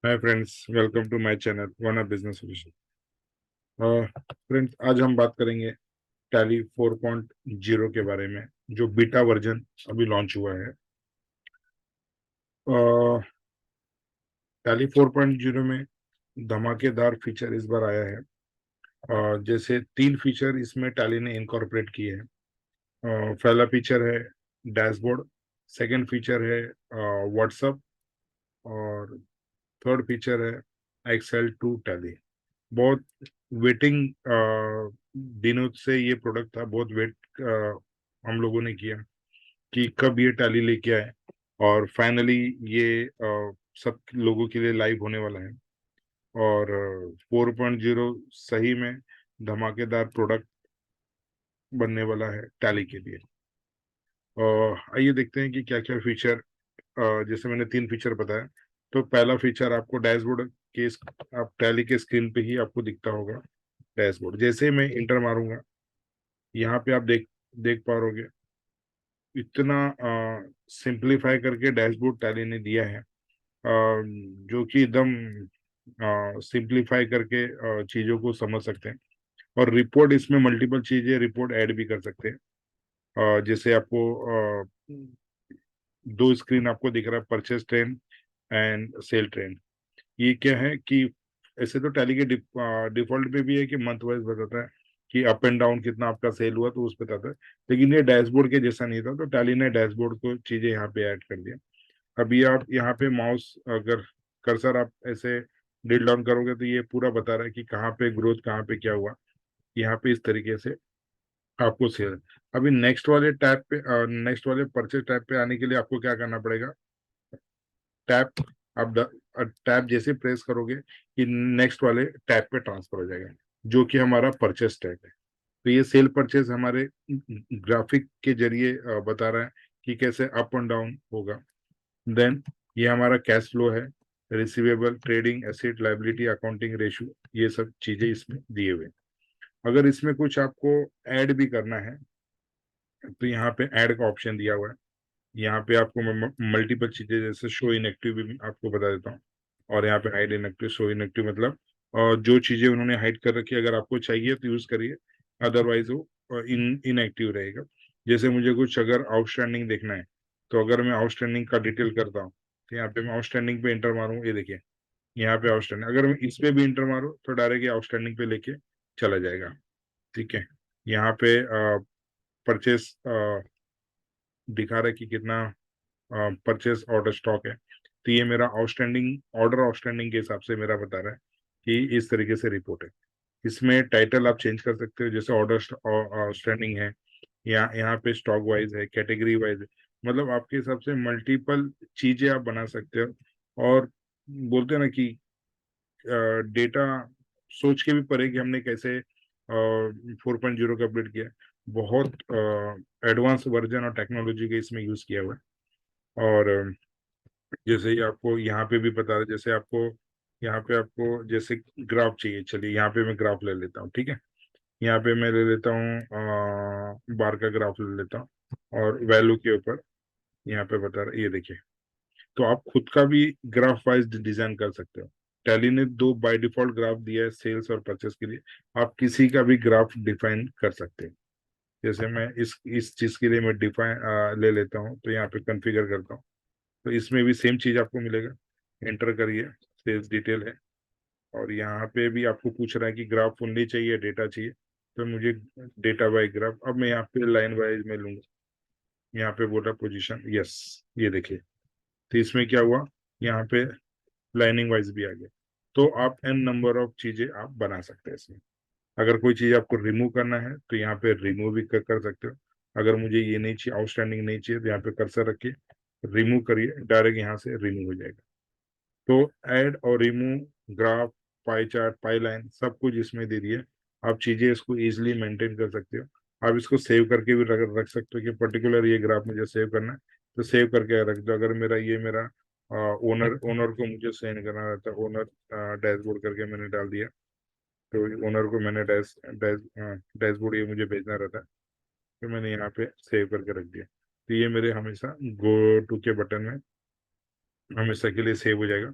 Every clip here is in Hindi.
Hi friends, welcome to my channel one business solution. Friends, आज हम बात करेंगे टैली 4.0 के बारे में, जो बीटा वर्जन अभी लॉन्च हुआ है। टैली 4.0 में धमाकेदार फीचर इस बार आया है। जैसे तीन फीचर इसमें टैली ने इनकॉर्पोरेट किए हैं। पहला फीचर है डैशबोर्ड, सेकंड फीचर है व्हाट्सएप, और थर्ड फीचर है एक्सेल टू टैली। बहुत वेटिंग दिनों से ये प्रोडक्ट था, बहुत वेट हम लोगों ने किया कि कब ये टैली लेके आए, और फाइनली ये सब लोगों के लिए लाइव होने वाला है। और 4.0 सही में धमाकेदार प्रोडक्ट बनने वाला है टैली के लिए। आइए देखते हैं कि क्या क्या फीचर। जैसे मैंने तीन फीचर बताया, तो पहला फीचर आपको डैशबोर्ड के आप टैली के स्क्रीन पे ही आपको दिखता होगा। डैशबोर्ड जैसे ही मैं इंटर मारूंगा, यहाँ पे आप देख देख पाओगे, इतना सिंप्लीफाई करके डैशबोर्ड टैली ने दिया है, जो कि एकदम सिंप्लीफाई करके चीजों को समझ सकते हैं। और रिपोर्ट, इसमें मल्टीपल चीजें रिपोर्ट ऐड भी कर सकते हैं। जैसे आपको दो स्क्रीन आपको दिख रहा है, purchase trend and sale trend. ये क्या है कि ऐसे तो टैली के डिफॉल्ट पे भी है कि मंथ वाइज बताता है कि अप एंड डाउन कितना आपका सेल हुआ, तो उस पे बताता है। लेकिन ये डैशबोर्ड के जैसा नहीं था, तो टैली ने डैशबोर्ड को चीजें यहाँ पे ऐड कर दिया। अभी आप यहाँ पे माउस, अगर कर्सर आप ऐसे ड्रिल डाउन करोगे, तो ये पूरा बता रहा है कि कहाँ पे ग्रोथ, कहाँ पे क्या हुआ। यहाँ पे इस तरीके से आपको सेल। अभी नेक्स्ट वाले टैब पे, नेक्स्ट वाले परचेज टैब पे आने के लिए आपको क्या करना पड़ेगा। टैब, आप टैब जैसे प्रेस करोगे कि नेक्स्ट वाले टैब पे ट्रांसफर हो जाएगा, जो कि हमारा परचेस टैब है। तो ये सेल परचेस हमारे ग्राफिक के जरिए बता रहा है कि कैसे अप एंड डाउन होगा। देन ये हमारा कैश फ्लो है, receivable, trading, asset, liability, accounting ratio, ये सब चीजें इसमें दिए हुए हैं। अगर इसमें कुछ आपको ऐड भी करना है, तो यहाँ पे ऐड का ऑप्शन दिया हुआ है। यहाँ पे आपको मल्टीपल चीजें, जैसे शो इनएक्टिव भी आपको बता देता हूँ। और यहाँ पे हाइड इनएक्टिव, शो इनएक्टिव मतलब जो चीजें उन्होंने हाइड कर रखी है, अगर आपको चाहिए तो यूज करिए, अदरवाइज वो इनएक्टिव रहेगा। जैसे मुझे कुछ अगर आउटस्टैंडिंग देखना है, तो अगर मैं आउटस्टैंडिंग का डिटेल करता हूँ, तो यहाँ पे मैं आउटस्टैंडिंग पे इंटर मारूँ, ये देखिए यहाँ पे आउटस्टैंडिंग। अगर मैं इस पे भी इंटर मारूँ, तो डायरेक्ट आउटस्टैंडिंग पे लेके चला जाएगा। ठीक है। यहाँ पे परचेस दिखा रहा है कि कितना परचेस ऑर्डर स्टॉक है। तो ये मेरा आउटस्टैंडिंग ऑर्डर, आउटस्टैंडिंग के हिसाब से मेरा बता रहा है कि इस तरीके से रिपोर्ट है। इसमें टाइटल आप चेंज कर सकते हो, जैसे ऑर्डर आउटस्टैंडिंग है, यहाँ पे स्टॉक वाइज है, कैटेगरी वाइज है। मतलब आपके हिसाब से मल्टीपल चीजें आप बना सकते हो। और बोलते हैं ना कि डेटा सोच के भी परे कि हमने कैसे 4.0 का अपडेट किया। बहुत एडवांस वर्जन और टेक्नोलॉजी का इसमें यूज किया हुआ है। और जैसे ही आपको यहाँ पे भी बता रहे, जैसे आपको यहाँ पे आपको जैसे ग्राफ चाहिए, चलिए यहाँ पे मैं ग्राफ ले लेता हूँ। ठीक है। यहाँ पे मैं ले लेता हूँ बार का ग्राफ ले लेता हूँ, और वैल्यू के ऊपर यहाँ पे बता रहा है, ये देखिए। तो आप खुद का भी ग्राफ वाइज डिजाइन कर सकते हो। टैली ने दो बाय डिफॉल्ट ग्राफ दिया है, सेल्स और परचेस के लिए। आप किसी का भी ग्राफ डिफाइन कर सकते हैं। जैसे मैं इस चीज के लिए मैं डिफाइन ले लेता हूँ, तो यहाँ पे कॉन्फ़िगर करता हूँ। तो इसमें भी सेम चीज आपको मिलेगा। एंटर करिए, सेल्स डिटेल है। और यहाँ पे भी आपको पूछ रहा है कि ग्राफ ओनली चाहिए, डेटा चाहिए। तो मुझे डेटा वाइज ग्राफ, अब मैं यहाँ पे लाइन वाइज में लूंगा। यहाँ पे बोला पोजीशन, यस, ये देखिए। तो इसमें क्या हुआ, यहाँ पे लाइनिंग वाइज भी आ गया। तो आप एन नंबर ऑफ चीजें आप बना सकते हैं इसमें। अगर कोई चीज आपको रिमूव करना है, तो यहाँ पे रिमूव भी कर सकते हो। अगर मुझे ये नहीं चाहिए, आउटस्टैंडिंग नहीं चाहिए, तो यहाँ पे कर्सर रखिए, रिमूव करिए, डायरेक्ट यहाँ से रिमूव हो जाएगा। तो ऐड और रिमूव, ग्राफ, पाई चार्ट, पाई लाइन, सब कुछ इसमें दे दिए। आप चीजें इसको इजिली मेंटेन कर सकते हो। आप इसको सेव करके भी रख सकते हो कि पर्टिकुलर ये ग्राफ मुझे सेव करना है, तो सेव करके रख दो। अगर मेरा ओनर ओनर को मुझे सेंड करना रहता है, ओनर डैशबोर्ड करके मैंने डाल दिया, तो ओनर को मैंने डैशबोर्ड ये मुझे भेजना रहता है, तो मैंने यहाँ पे सेव करके रख दिया। तो ये मेरे हमेशा गो टू के बटन में हमेशा के लिए सेव हो जाएगा।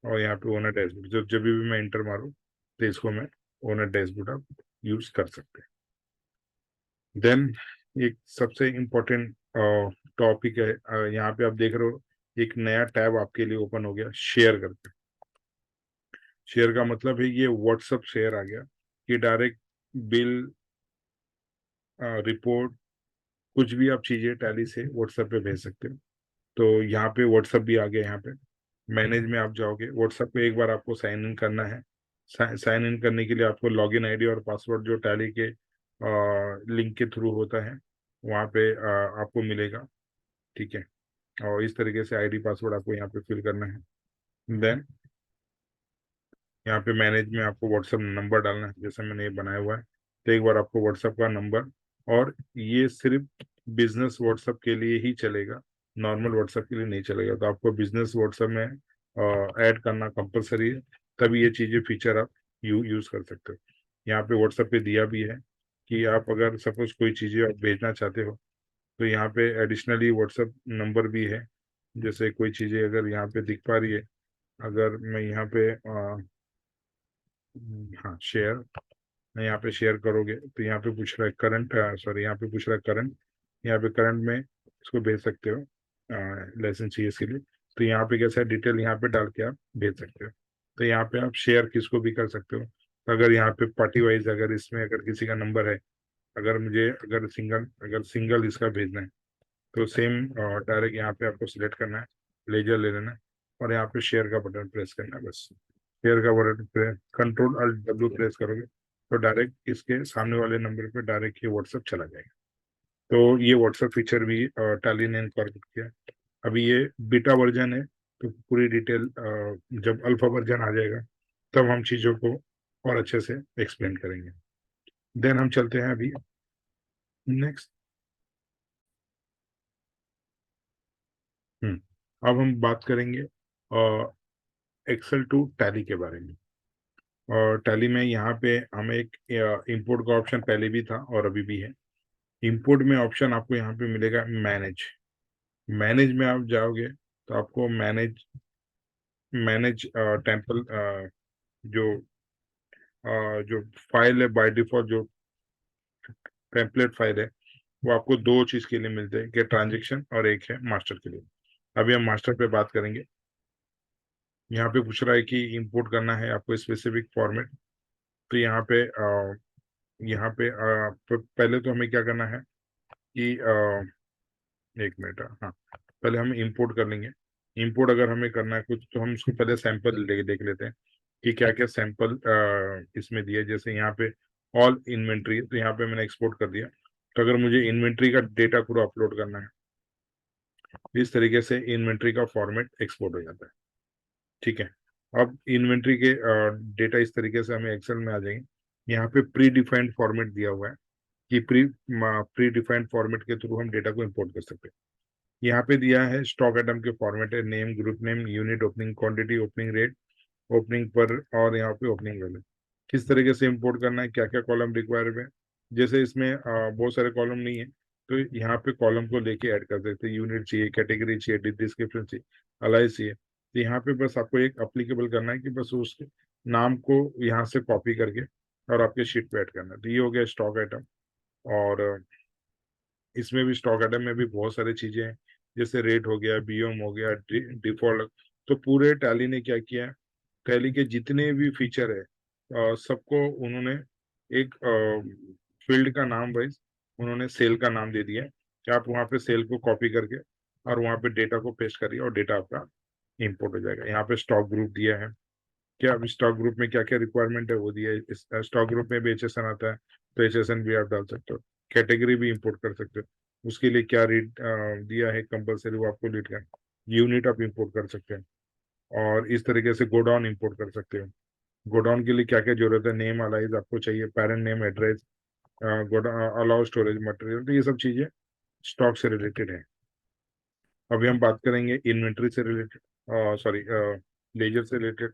और यहाँ पे ओनर डैशबोर्ड, जब जब भी मैं इंटर मारूँ तो इसको मैं ओनर डैशबोर्ड आप यूज कर सकते हैं। देन एक सबसे इम्पोर्टेंट टॉपिक है, यहाँ पे आप देख रहे हो एक नया टैब आपके लिए ओपन हो गया, शेयर करके। शेयर का मतलब है ये व्हाट्सअप शेयर आ गया कि डायरेक्ट बिल, रिपोर्ट, कुछ भी आप चीजें टैली से व्हाट्सएप पे भेज सकते हो। तो यहाँ पे व्हाट्सएप भी आ गया। यहाँ पे मैनेज में आप जाओगे, व्हाट्सएप पे एक बार आपको साइन इन करना है। साइन इन करने के लिए आपको लॉगिन आईडी और पासवर्ड जो टैली के लिंक के थ्रू होता है वहाँ पे आपको मिलेगा। ठीक है, और इस तरीके से आईडी पासवर्ड आपको यहाँ पे फिल करना है। देन यहाँ पे मैनेज में आपको व्हाट्सएप नंबर डालना है, जैसे मैंने ये बनाया हुआ है। तो एक बार आपको व्हाट्सएप का नंबर, और ये सिर्फ बिजनेस व्हाट्सएप के लिए ही चलेगा, नॉर्मल व्हाट्सएप के लिए नहीं चलेगा। तो आपको बिजनेस व्हाट्सएप में ऐड करना कंपलसरी है, तभी ये चीजें फीचर आप यूज कर सकते हो। यहाँ पे व्हाट्सएप पे दिया भी है कि आप अगर सपोज कोई चीजें आप भेजना चाहते हो तो यहाँ पे एडिशनली व्हाट्सएप नंबर भी है। जैसे कोई चीजें अगर यहाँ पे दिख पा रही है, अगर मैं यहाँ पे हाँ शेयर, यहाँ पे शेयर करोगे तो यहाँ पे पूछ रहा है करंट, सॉरी यहाँ पे पूछ रहा है करंट। यहाँ पे करंट में इसको भेज सकते हो, लाइसेंस चाहिए इसके लिए। तो यहाँ पे कैसा है, डिटेल यहाँ पे डाल के आप भेज सकते हो। तो यहाँ पे आप शेयर किसको भी कर सकते हो। तो अगर यहाँ पे पार्टी वाइज अगर इसमें अगर किसी का नंबर है, अगर मुझे अगर सिंगल इसका भेजना है तो सेम डायरेक्ट यहाँ पे आपको सिलेक्ट करना है, लेजर ले लेना है, और यहाँ पे शेयर का बटन प्रेस करना है बस। शेयर का button press, control alt W press करोगे तो डायरेक्ट इसके सामने वाले नंबर पे डायरेक्ट ये व्हाट्सएप चला जाएगा। तो ये व्हाट्सएप फीचर भी टैली ने इनकॉर्पोरेट किया। अभी ये बीटा वर्जन है, तो पूरी डिटेल जब अल्फा वर्जन आ जाएगा तब हम चीज़ों को और अच्छे से एक्सप्लेन करेंगे। देन हम चलते हैं अभी नेक्स्ट। अब हम बात करेंगे एक्सेल टू टैली के बारे में। और टैली में यहाँ पे हमें एक इंपोर्ट का ऑप्शन पहले भी था और अभी भी है। इंपोर्ट में ऑप्शन आपको यहाँ पे मिलेगा मैनेज। मैनेज में आप जाओगे तो आपको मैनेज मैनेज टेम्पल, जो जो फाइल है बाय डिफॉल्ट, जो टेम्पलेट फाइल है, वो आपको दो चीज के लिए मिलते हैं, कि ट्रांजेक्शन और एक है मास्टर के लिए। अभी हम मास्टर पे बात करेंगे। यहाँ पे पूछ रहा है कि इंपोर्ट करना है आपको स्पेसिफिक फॉर्मेट। तो यहाँ पे पहले तो हमें क्या करना है कि एक मिनट, हाँ पहले हम इंपोर्ट कर लेंगे। इंपोर्ट अगर हमें करना है कुछ, तो हम उसको पहले सैंपल देख लेते हैं कि क्या क्या सैंपल इसमें दिया। जैसे यहाँ पे ऑल इन्वेंट्री, तो यहाँ पे मैंने एक्सपोर्ट कर दिया। तो अगर मुझे इन्वेंट्री का डेटा पूरा अपलोड करना है, इस तरीके से इन्वेंट्री का फॉर्मेट एक्सपोर्ट हो जाता है। ठीक है, अब इन्वेंट्री के डेटा इस तरीके से हमें एक्सेल में आ जाएंगे। यहाँ पे प्री डिफाइंड फॉर्मेट दिया हुआ है कि प्री डिफाइंड फॉर्मेट के थ्रू हम डेटा को इंपोर्ट कर सकते हैं। यहाँ पे दिया है स्टॉक आइटम के फॉर्मेट है, name, group name, unit, opening quantity, opening rate, opening पर, और यहाँ पे ओपनिंग वैल्यू। किस तरीके से इंपोर्ट करना है, क्या क्या कॉलम रिक्वायर है। जैसे इसमें बहुत सारे कॉलम नहीं है, तो यहाँ पे कॉलम को लेके ऐड कर सकते हैं। यूनिट चाहिए, कैटेगरी चाहिए, डिस्क्रिप्शन चाहिए, अलाइ चाहिए। तो यहाँ पे बस आपको एक अप्लीकेबल करना है कि बस उसके नाम को यहाँ से कॉपी करके और आपके शीट पे ऐड करना है। तो ये हो गया स्टॉक आइटम। और इसमें भी स्टॉक आइटम में भी बहुत सारी चीजें हैं, जैसे रेट हो गया, बीओएम हो गया, डिफॉल्ट। तो पूरे टैली ने क्या किया है, टैली के जितने भी फीचर है सबको उन्होंने एक फील्ड का नाम वाइज उन्होंने सेल का नाम दे दिया है, कि आप वहाँ पे सेल को कॉपी करके और वहाँ पे डेटा को पेस्ट करिए और डेटा आपका इंपोर्ट हो जाएगा। यहाँ पे स्टॉक ग्रुप दिया है, क्या अब स्टॉक ग्रुप में क्या क्या रिक्वायरमेंट है वो दिया है। इस स्टॉक ग्रुप में भी एचएसएन आता है, तो एचएसएन भी आप डाल सकते हो। कैटेगरी भी इंपोर्ट कर सकते हो, उसके लिए क्या रेट दिया है कंपलसरी, वो आपको रेट का। यूनिट आप इंपोर्ट कर सकते हैं, और इस तरीके से गोडाउन इंपोर्ट कर सकते हो। गोडाउन के लिए क्या क्या जरूरत है, नेम अलाइज आपको चाहिए, parent name, address, godown allow storage material, तो ये सब चीजें स्टॉक से रिलेटेड है। अभी हम बात करेंगे इन्वेंट्री से रिलेटेड, सॉरी लेजर से रिलेटेड।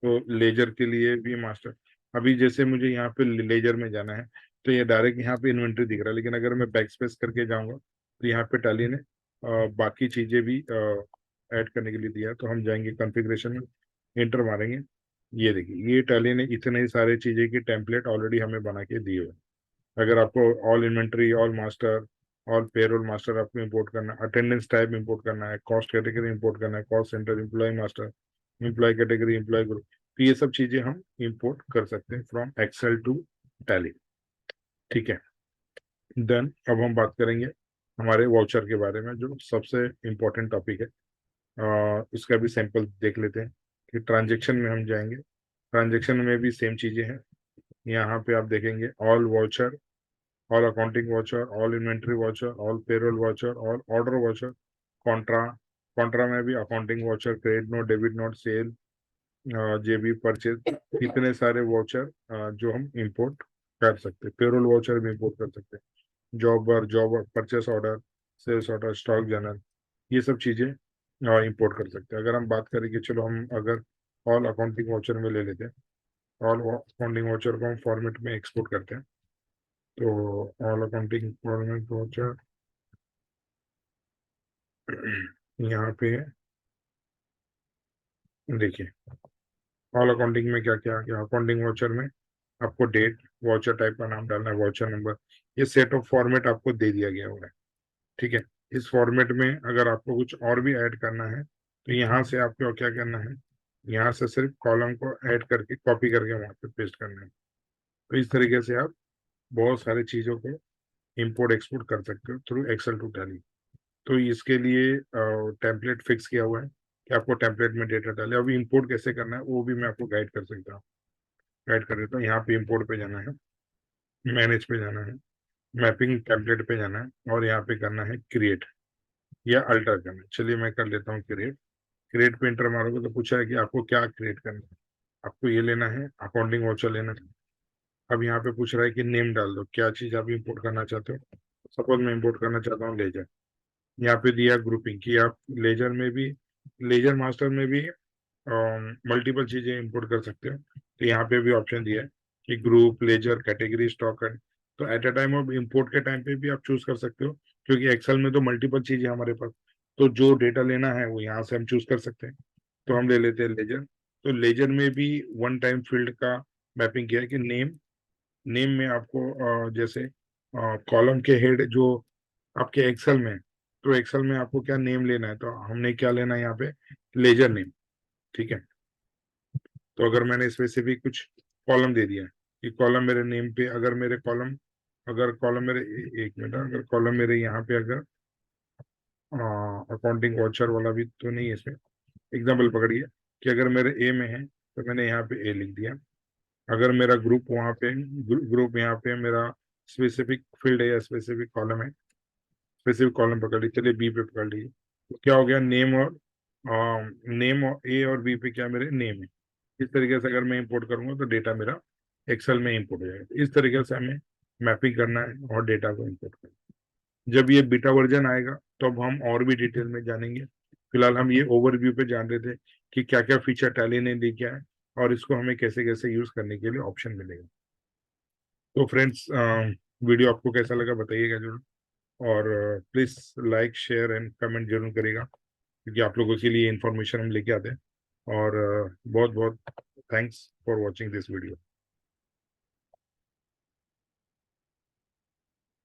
तो लेजर के लिए भी मास्टर, अभी जैसे मुझे यहाँ पे लेजर में जाना है, तो ये डायरेक्ट यहाँ पे इन्वेंट्री दिख रहा है, लेकिन अगर मैं बैक स्पेस करके जाऊंगा तो यहाँ पे टैली ने बाकी चीजें भी ऐड करने के लिए दिया है। तो हम जाएंगे कॉन्फ़िगरेशन में, एंटर मारेंगे, ये देखिए ये टैली ने इतने सारे चीजें की टेम्पलेट ऑलरेडी हमें बना के दिए हुए हैं। अगर आपको all inventory, all master, all payroll master आपको इंपोर्ट करना है, अटेंडेंस टाइप इंपोर्ट करना है, कॉस्ट कैटेगरी इंपोर्ट करना है, cost centre, employee master, employee category, employee group, तो ये सब चीजें हम इंपोर्ट कर सकते हैं फ्रॉम एक्सेल टू टैली। ठीक है, देन अब हम बात करेंगे हमारे वाउचर के बारे में, जो सबसे इम्पोर्टेंट टॉपिक है। इसका भी सैंपल देख लेते हैं कि ट्रांजेक्शन में हम जाएंगे। ट्रांजेक्शन में भी सेम चीजें हैं। यहाँ पे आप देखेंगे all voucher, all accounting voucher, all inventory voucher, all payroll voucher, all order voucher, contra. Contra में भी accounting voucher, credit note, debit note, sale, JB, purchase, इतने सारे वाउचर जो हम इंपोर्ट कर सकते हैं। पेरोल वाउचर भी इंपोर्ट कर सकते हैं। Job purchase order, sales order, stock journal, ये सब चीजें इंपोर्ट कर सकते हैं। अगर हम बात करें कि चलो हम अगर ऑल अकाउंटिंग वाउचर में ले लेते हैं, ऑल अकाउंटिंग वाउचर को हम फॉर्मेट में एक्सपोर्ट करते हैं। तो ऑल अकाउंटिंग फॉर्मेट वाउचर यहाँ पे देखिए, ऑल अकाउंटिंग में क्या क्या आ गया। अकाउंटिंग वाउचर में आपको डेट, वाउचर टाइप का नाम डालना है, वाउचर नंबर, ये सेट ऑफ फॉर्मेट आपको दे दिया गया हुआ है। ठीक है, इस फॉर्मेट में अगर आपको कुछ और भी ऐड करना है तो यहाँ से आपको क्या करना है, यहाँ से सिर्फ कॉलम को ऐड करके कॉपी करके वहां पे पेस्ट करना है। तो इस तरीके से आप बहुत सारी चीजों को इंपोर्ट एक्सपोर्ट कर सकते हो थ्रू एक्सेल टू टैली। तो इसके लिए टेम्पलेट फिक्स किया हुआ है कि आपको टेम्पलेट में डेटा डाले। अभी इंपोर्ट कैसे करना है वो भी मैं आपको गाइड कर सकता हूँ, गाइड कर देता हूँ। यहाँ पे इंपोर्ट पे जाना है, मैनेज पे जाना है, मैपिंग टेम्पलेट पे जाना है, और यहाँ पे करना है क्रिएट या अल्टर करना है। चलिए मैं कर लेता हूँ क्रिएट। क्रिएट पे इंटर मारोगे तो पूछा है कि आपको क्या क्रिएट करना है। आपको ये लेना है, अकाउंटिंग वाउचर लेना है। अब यहाँ पे पूछ रहा है कि नेम डाल दो, क्या चीज आप इंपोर्ट करना चाहते हो। सपोज मैं इंपोर्ट करना चाहता हूँ लेजर। यहाँ पे दिया ग्रुपिंग कि आप लेजर में भी, लेजर मास्टर में भी मल्टीपल चीजें इंपोर्ट कर सकते हो। तो यहाँ पे भी ऑप्शन दिया है कि ग्रुप, लेजर, कैटेगरी, स्टॉक। तो at a time of import के टाइम पे भी आप चूज कर सकते हो, क्योंकि एक्सेल में तो मल्टीपल चीजें हमारे पास, तो जो डेटा लेना है वो यहाँ से हम चूज कर सकते हैं। तो हम ले लेते हैं लेजर। तो लेजर में भी वन टाइम फील्ड का मैपिंग किया है कि नेम, नेम में आपको जैसे कॉलम के हेड जो आपके एक्सेल में, तो एक्सेल में आपको क्या नेम लेना है, तो हमने क्या लेना है यहाँ पे, लेजर नेम। ठीक है, तो अगर मैंने स्पेसिफिक कुछ कॉलम दे दिया कि कॉलम मेरे नेम पे, अगर मेरे कॉलम, अगर कॉलम मेरे एक मिनट, अगर कॉलम मेरे यहाँ पे अगर अकाउंटिंग वाउचर वाला भी तो नहीं है इसमें, एग्जाम्पल पकड़िए कि अगर मेरे ए में है तो मैंने यहाँ पे ए लिख दिया। अगर मेरा ग्रुप वहाँ पे, ग्रुप यहाँ पे मेरा स्पेसिफिक फील्ड है या स्पेसिफिक कॉलम है, स्पेसिफिक कॉलम पकड़ लीजिए, चलिए बी पे पकड़ लीजिए। तो क्या हो गया, नेम और नेम और ए और बी पे क्या मेरे नेम है। इस तरीके से अगर मैं इंपोर्ट करूंगा तो डेटा मेरा एक्सेल में इंपोर्ट हो जाएगा। इस तरीके से हमें मैपिंग करना है और डेटा को इंपोर्ट करना है। जब ये बीटा वर्जन आएगा तो अब हम और भी डिटेल में जानेंगे। फिलहाल हम ये ओवरव्यू पे जान रहे थे कि क्या क्या फीचर टैली ने दी क्या है, और इसको हमें कैसे कैसे यूज करने के लिए ऑप्शन मिलेगा। तो फ्रेंड्स, वीडियो आपको कैसा लगा बताइएगा जरूर, और please like, share and comment जरूर करिएगा, क्योंकि आप लोगों के लिए इंफॉर्मेशन हम लेके आते हैं। और बहुत बहुत thanks for watching this video.